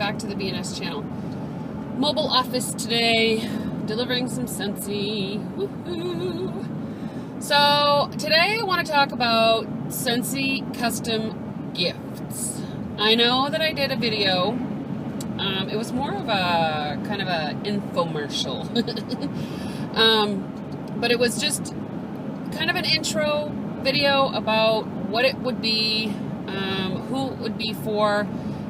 back to the BNS Channel. Mobile office today, delivering some Scentsy. Woohoo! So today I want to talk about Scentsy Custom Gifts. I know that I did a video. It was more of a kind of an infomercial. But it was just kind of an intro video about what it would be, who it would be for,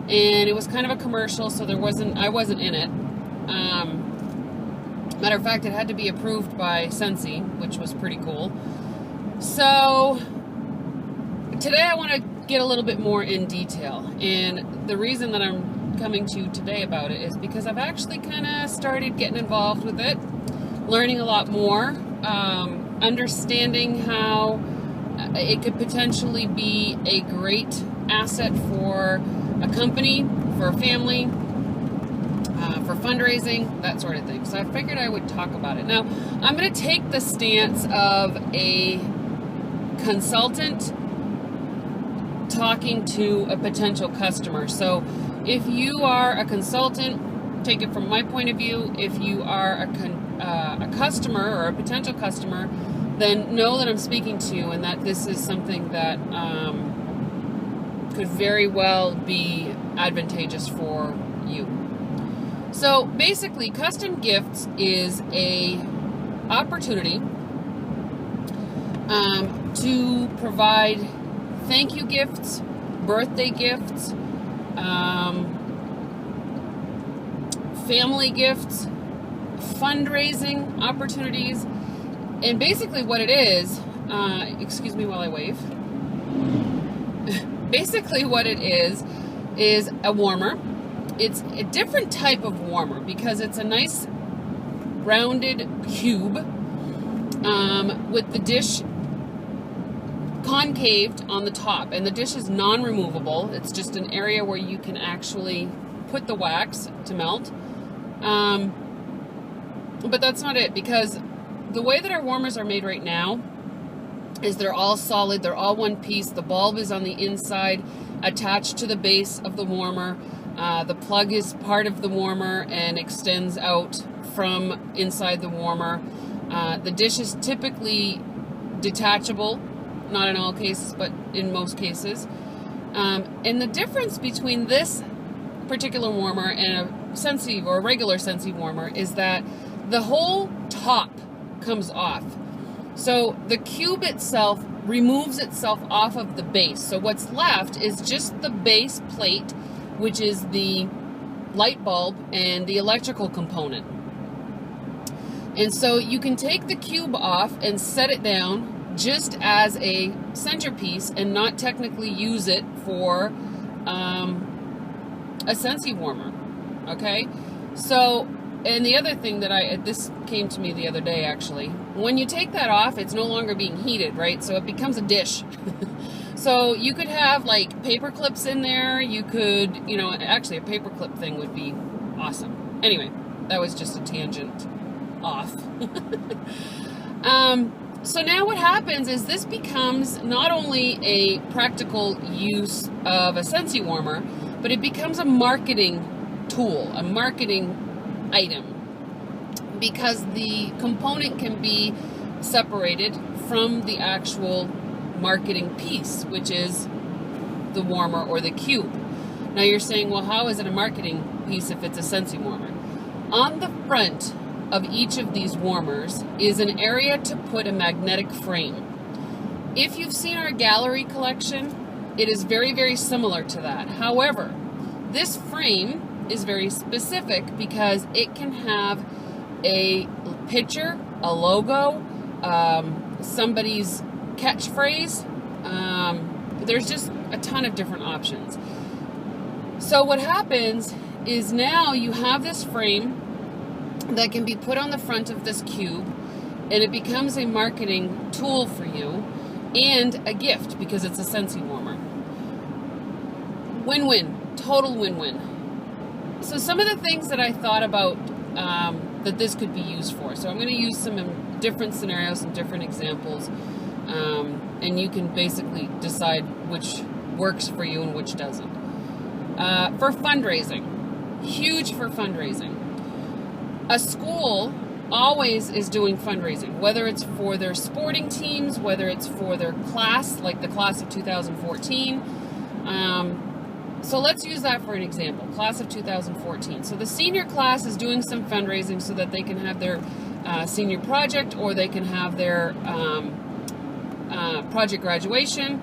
and it was kind of a commercial, so I wasn't in it. Matter of fact, it had to be approved by Scentsy, which was pretty cool. So today I want to get a little bit more in detail, and the reason that I'm coming to you today about it is because I've actually kind of started getting involved with it, learning a lot more, understanding how it could potentially be a great asset for a company, for a family, for fundraising, that sort of thing. So I figured I would talk about it. Now, I'm going to take the stance of a consultant talking to a potential customer. So if you are a consultant, take it from my point of view. If you are a customer or a potential customer, then know that I'm speaking to you and that this is something that could very well be advantageous for you. So basically, custom gifts is a opportunity to provide thank you gifts, birthday gifts, family gifts, fundraising opportunities. And basically what it is, excuse me while I wave. Basically what it is a warmer. It's a different type of warmer because it's a nice rounded cube with the dish concaved on the top. And the dish is non-removable. It's just an area where you can actually put the wax to melt. But that's not it, because the way that our warmers are made right now is they're all solid, they're all one piece. The bulb is on the inside, attached to the base of the warmer. The plug is part of the warmer and extends out from inside the warmer. The dish is typically detachable, not in all cases, but in most cases. And the difference between this particular warmer and a Scentsy or a regular Scentsy warmer is that the whole top comes off. So the cube itself removes itself off of the base. So what's left is just the base plate, which is the light bulb and the electrical component. And so you can take the cube off and set it down just as a centerpiece and not technically use it for a Scentsy warmer. Okay? So, and the other thing that this came to me the other day actually, when you take that off, it's no longer being heated, right? So it becomes a dish. So you could have like paper clips in there. You could, actually a paper clip thing would be awesome. Anyway, that was just a tangent off. So now what happens is this becomes not only a practical use of a Scentsy warmer, but it becomes a marketing tool, a marketing item, because the component can be separated from the actual marketing piece, which is the warmer or the cube. Now you're saying, well, how is it a marketing piece if it's a Scentsy warmer? On the front of each of these warmers is an area to put a magnetic frame. If you've seen our gallery collection, it is very, very similar to that. However, this frame is very specific because it can have a picture, a logo, somebody's catchphrase. There's just a ton of different options. So what happens is now you have this frame that can be put on the front of this cube, and it becomes a marketing tool for you and a gift because it's a Scentsy warmer. Win-win, total win-win. So some of the things that I thought about that this could be used for. So I'm going to use some different scenarios, some different examples, and you can basically decide which works for you and which doesn't. For fundraising, Huge for fundraising. A school always is doing fundraising, whether it's for their sporting teams, whether it's for their class, like the class of 2014. So let's use that for an example, class of 2014. So the senior class is doing some fundraising so that they can have their senior project, or they can have their project graduation.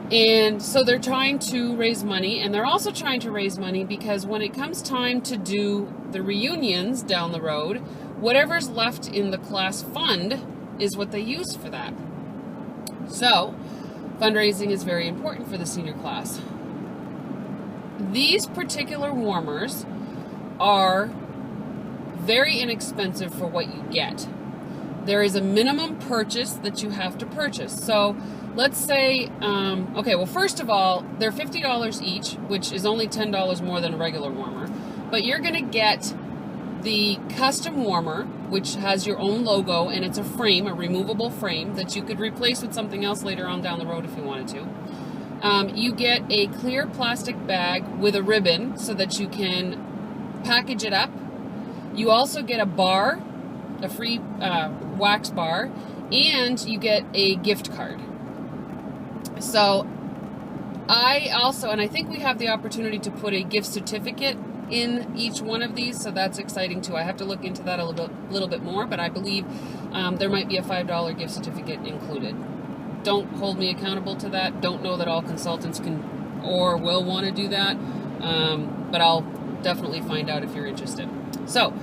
And so they're trying to raise money, and they're also trying to raise money because when it comes time to do the reunions down the road, whatever's left in the class fund is what they use for that. So fundraising is very important for the senior class. These particular warmers are very inexpensive for what you get. There is a minimum purchase that you have to purchase. So let's say, okay, well, first of all, they're $50 each, which is only $10 more than a regular warmer. But you're going to get the custom warmer, which has your own logo, and it's a frame, a removable frame that you could replace with something else later on down the road if you wanted to. You get a clear plastic bag with a ribbon so that you can package it up. You also get a bar, a free wax bar, and you get a gift card. So I also, and I think we have the opportunity to put a gift certificate in each one of these, so that's exciting too. I have to look into that a little bit more, but I believe there might be a $5 gift certificate included. Don't hold me accountable to that. Don't know that all consultants can or will want to do that, but I'll definitely find out if you're interested. So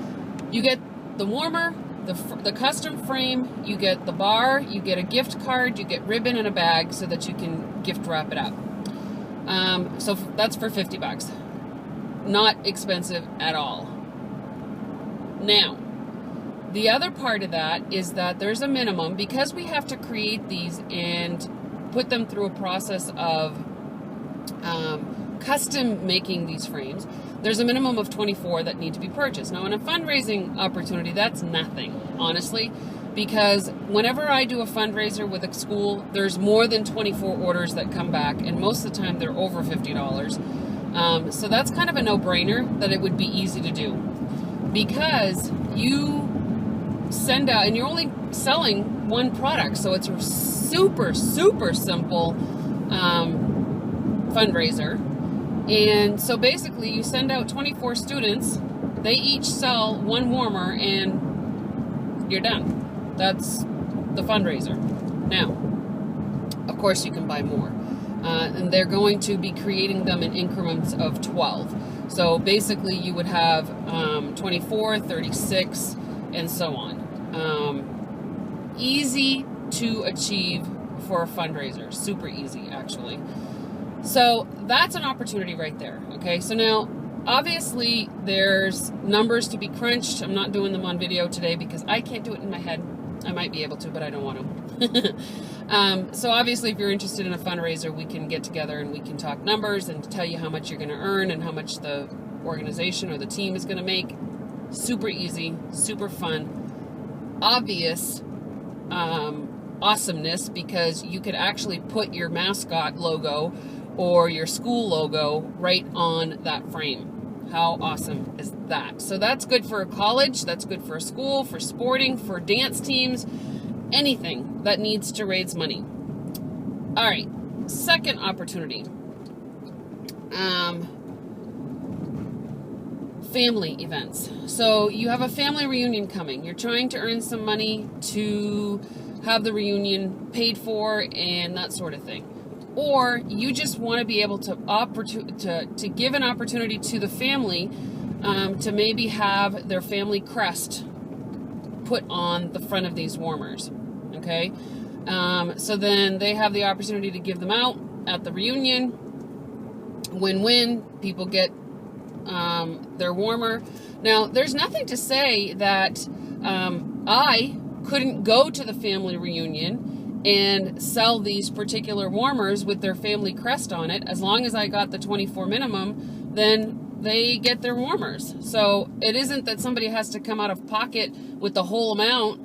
you get the warmer, the custom frame, you get the bar, you get a gift card, you get ribbon and a bag so that you can gift wrap it up. So that's for $50. Not expensive at all. Now, the other part of that is that there's a minimum, because we have to create these and put them through a process of custom making these frames. There's a minimum of 24 that need to be purchased. Now, in a fundraising opportunity, that's nothing, honestly, because whenever I do a fundraiser with a school, there's more than 24 orders that come back, and most of the time they're over $50. So that's kind of a no-brainer that it would be easy to do, because you send out, and you're only selling one product, so it's a super, super simple fundraiser. And so basically you send out 24 students, they each sell one warmer, and you're done. That's the fundraiser. Now, of course you can buy more. And they're going to be creating them in increments of 12. So basically you would have 24, 36, and so on. Easy to achieve for a fundraiser. Super easy, actually. So that's an opportunity right there. Okay, so now obviously there's numbers to be crunched. I'm not doing them on video today because I can't do it in my head. I might be able to, but I don't want to. So obviously if you're interested in a fundraiser, we can get together and we can talk numbers and tell you how much you're going to earn and how much the organization or the team is going to make. Super easy, super fun, obvious awesomeness, because you could actually put your mascot logo or your school logo right on that frame. How awesome is that? So that's good for a college, that's good for a school, for sporting, for dance teams, anything that needs to raise money. All right, second opportunity. Family events. So you have a family reunion coming. You're trying to earn some money to have the reunion paid for and that sort of thing. Or you just want to be able to give an opportunity to the family to maybe have their family crest put on the front of these warmers. Okay, so then they have the opportunity to give them out at the reunion. Win-win. People get their warmer. Now, there's nothing to say that I couldn't go to the family reunion and sell these particular warmers with their family crest on it. As long as I got the 24 minimum, then they get their warmers. So it isn't that somebody has to come out of pocket with the whole amount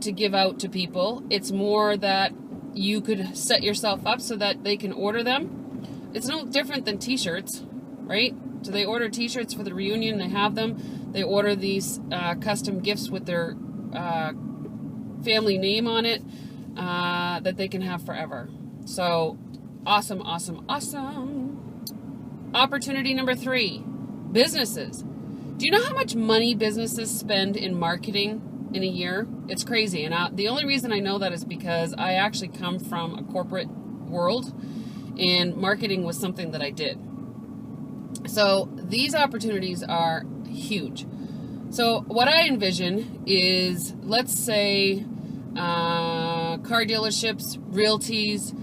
to give out to people. It's more that you could set yourself up so that they can order them. It's no different than t-shirts, right? So they order t-shirts for the reunion, they have them. They order these custom gifts with their family name on it that they can have forever. So awesome, awesome, awesome. Opportunity number 3, businesses. Do you know how much money businesses spend in marketing in a year? It's crazy. And the only reason I know that is because I actually come from a corporate world, and marketing was something that I did. So these opportunities are huge. So what I envision is, let's say, car dealerships, realties,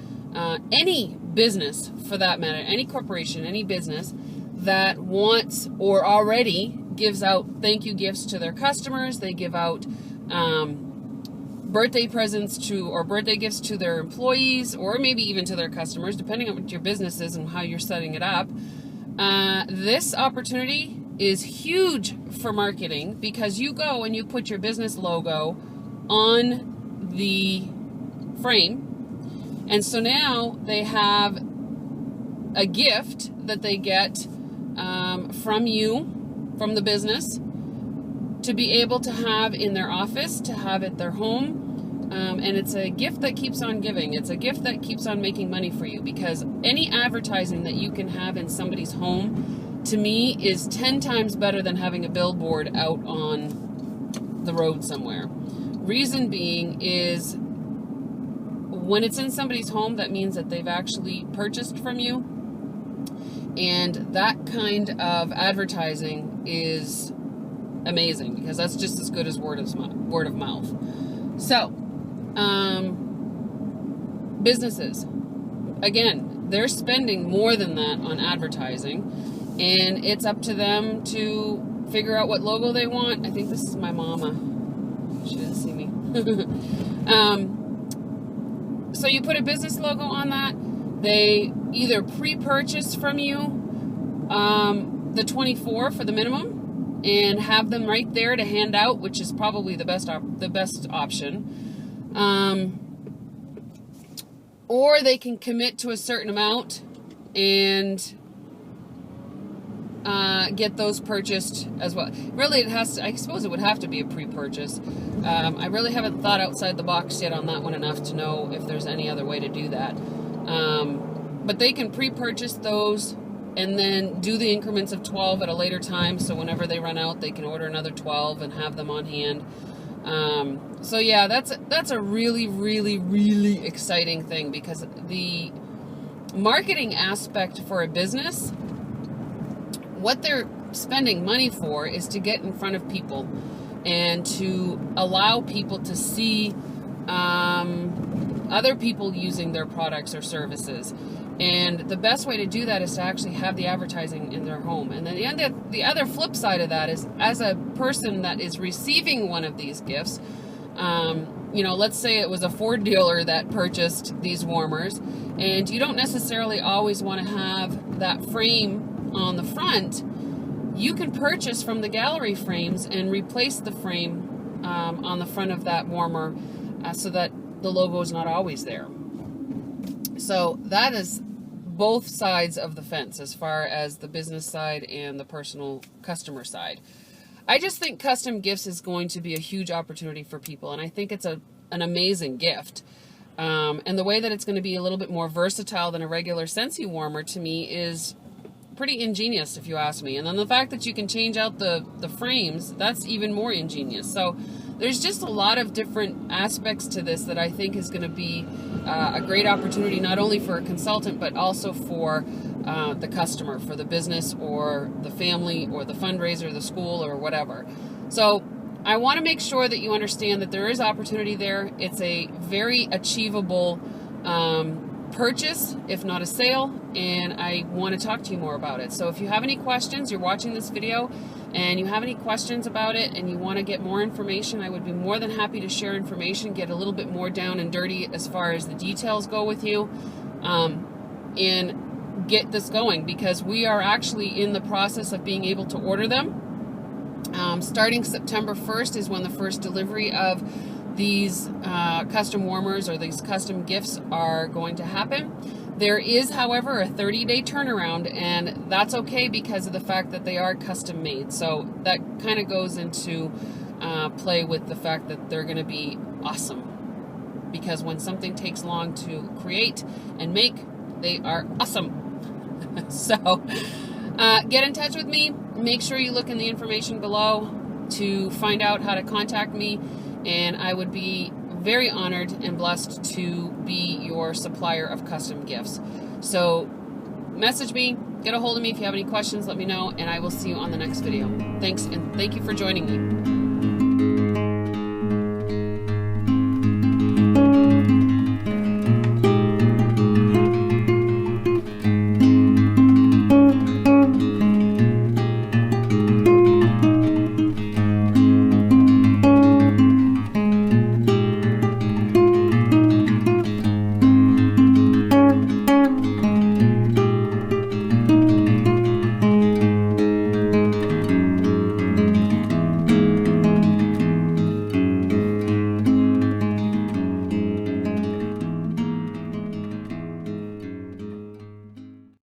any business for that matter, any corporation, any business that wants or already gives out thank you gifts to their customers. They give out birthday presents to, or birthday gifts to their employees, or maybe even to their customers, depending on what your business is and how you're setting it up. This opportunity is huge for marketing, because you go and you put your business logo on the frame, and so now they have a gift that they get from you, from the business, to be able to have in their office, to have at their home, and it's a gift that keeps on giving. It's a gift that keeps on making money for you, because any advertising that you can have in somebody's home, to me, is 10 times better than having a billboard out on the road somewhere. Reason being is, when it's in somebody's home, that means that they've actually purchased from you, and that kind of advertising is amazing, because that's just as good as word of mouth. So, businesses, again, they're spending more than that on advertising, and it's up to them to figure out what logo they want. I think this is my mama. She didn't see me. So you put a business logo on that. They either pre-purchase from you the 24 for the minimum, and have them right there to hand out, which is probably the best option. Or they can commit to a certain amount and get those purchased as well. Really, it has to, I suppose it would have to be a pre-purchase. I really haven't thought outside the box yet on that one enough to know if there's any other way to do that. But they can pre-purchase those and then do the increments of 12 at a later time, so whenever they run out, they can order another 12 and have them on hand. So yeah, that's a really, really, really exciting thing, because the marketing aspect for a business, what they're spending money for is to get in front of people and to allow people to see other people using their products or services. And the best way to do that is to actually have the advertising in their home. And then the other flip side of that is, as a person that is receiving one of these gifts, you know, let's say it was a Ford dealer that purchased these warmers, and you don't necessarily always want to have that frame on the front. You can purchase from the gallery frames and replace the frame on the front of that warmer so that the logo is not always there. So that is both sides of the fence, as far as the business side and the personal customer side. I just think custom gifts is going to be a huge opportunity for people, and I think it's an amazing gift. And the way that it's going to be a little bit more versatile than a regular Scentsy warmer, to me, is pretty ingenious, if you ask me. And then the fact that you can change out the frames, that's even more ingenious. So there's just a lot of different aspects to this that I think is going to be a great opportunity, not only for a consultant, but also for the customer, for the business or the family or the fundraiser, the school, or whatever. So I want to make sure that you understand that there is opportunity there. It's a very achievable purchase, if not a sale, and I want to talk to you more about it. So if you have any questions, you're watching this video and you have any questions about it and you want to get more information, I would be more than happy to share information, get a little bit more down and dirty as far as the details go with you, and get this going, because we are actually in the process of being able to order them. Starting September 1st is when the first delivery of these custom warmers or these custom gifts are going to happen. There is, however, a 30-day turnaround, and that's okay because of the fact that they are custom made. So that kind of goes into play with the fact that they're going to be awesome. Because when something takes long to create and make, they are awesome. So get in touch with me. Make sure you look in the information below to find out how to contact me, and I would be very honored and blessed to be your supplier of custom gifts. So message me, get a hold of me if you have any questions, let me know, and I will see you on the next video. Thanks, and thank you for joining me.